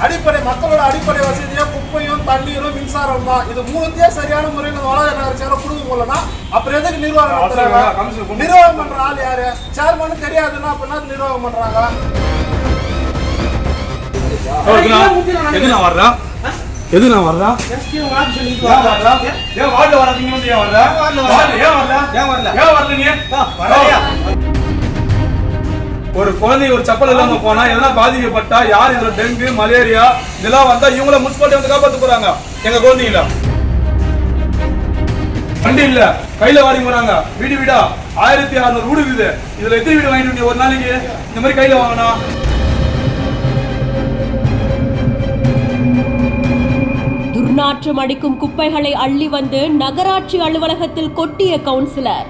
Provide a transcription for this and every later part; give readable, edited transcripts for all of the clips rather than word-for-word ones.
அடிப்படை மக்களோட அடிப்படை வசதியா குப்பையும் தண்ணீரும் மின்சாரம் தான். இது மூணுத்தையே சரியான முறையில் வளாக சேர கொடுக்கலன்னா அப்புறம் எதுக்கு நிர்வாகம் நடத்துறாங்க? நிர்வாகம் பண்ற ஆள் யாரு? சேர்மனு தெரியாதுன்னா அப்படின்னா நிர்வாகம் பண்றாங்க. எது நான் வர்றேன் ஒரு குழந்தை ஒரு செப்பல் இல்லாம போனா எதனா பாதிக்கப்பட்டா யார் இதுல டெங்கு மலேரியா இதெல்லாம் வந்தா இவங்கள முனிசிபாலிட்டி வந்து காப்பாத்து போறாங்க. எங்க குழந்தைங்கள வண்டி இல்ல கையில வாடி போறாங்க. வீடு வீடா 1600 வீடு இருக்குது. இதுல எத்தனை வீடு வாங்கிட்டு ஒரு நாளைக்கு இந்த மாதிரி கையில வாங்கணும்? துர்நாற்றம் அடிக்கும் குப்பைகளை அள்ளி வந்து நகராட்சி அலுவலகத்தில் கொட்டிய கவுன்சிலர்.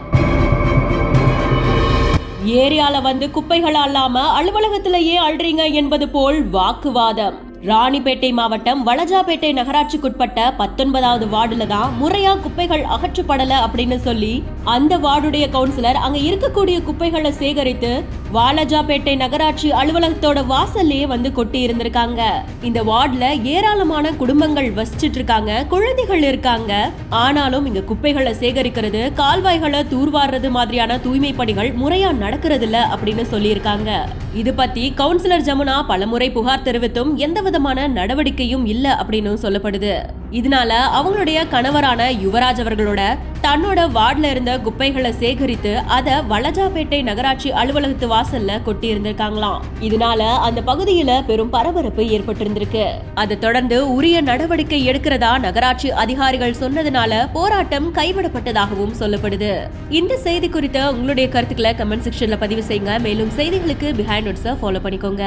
ஏரியால வந்து குப்பைகள் அல்லாம அலுவலகத்துல ஏன் அள்ளுறீங்க என்பது போல் வாக்குவாதம். ராணிப்பேட்டை மாவட்டம் வளஜாபேட்டை நகராட்சிக்குட்பட்ட 19வது வார்டுல தான் முறையா குப்பைகள் அகற்றப்படல அப்படின்னு சொல்லி அந்த வார்டுடைய கவுன்சிலர் அங்க இருக்கக்கூடிய குப்பைகளை சேகரித்து வாலஜாபேட்டை நகராட்சி அலுவலகத்தோட வாசல்லே வந்து கொட்டி இருந்திருக்காங்க. இந்த வார்டுல ஏராளமான குடும்பங்கள் வசிச்சுட்டு இருக்காங்க, குழந்தைகள் இருக்காங்க. ஆனாலும் இங்க குப்பைகளை சேகரிக்கிறது, கால்வாய்களை தூர்வாடுறது மாதிரியான தூய்மை பணிகள் முறையா நடக்கிறது இல்ல அப்படின்னு சொல்லியிருக்காங்க. இது பத்தி கவுன்சிலர் ஜமுனா பலமுறை புகார் தெரிவித்தும் எந்த விதமான நடவடிக்கையும் இல்ல அப்படின்னு சொல்லப்படுது. இதனால அவங்களுடைய கணவரான யுவராஜ் அவர்களோட தன்னோட வார்டுல இருந்த குப்பைகளை சேகரித்து அத வளஜாபேட்டை நகராட்சி அலுவலகத்து வாசல்ல கொட்டி இருந்திருக்காங்களாம். இதனால அந்த பகுதியில பெரும் பரபரப்பு ஏற்பட்டிருந்திருக்கு. அதை தொடர்ந்து உரிய நடவடிக்கை எடுக்கிறதா நகராட்சி அதிகாரிகள் சொன்னதுனால போராட்டம் கைவிடப்பட்டதாகவும் சொல்லப்படுது. இந்த செய்தி குறித்த உங்களுடைய கருத்துக்களை கமெண்ட் செக்ஷன்ல பதிவு செய்யுங்க. மேலும் செய்திகளுக்கு பிஹைண்ட் நோட்ஸை ஃபாலோ பண்ணிக்கோங்க.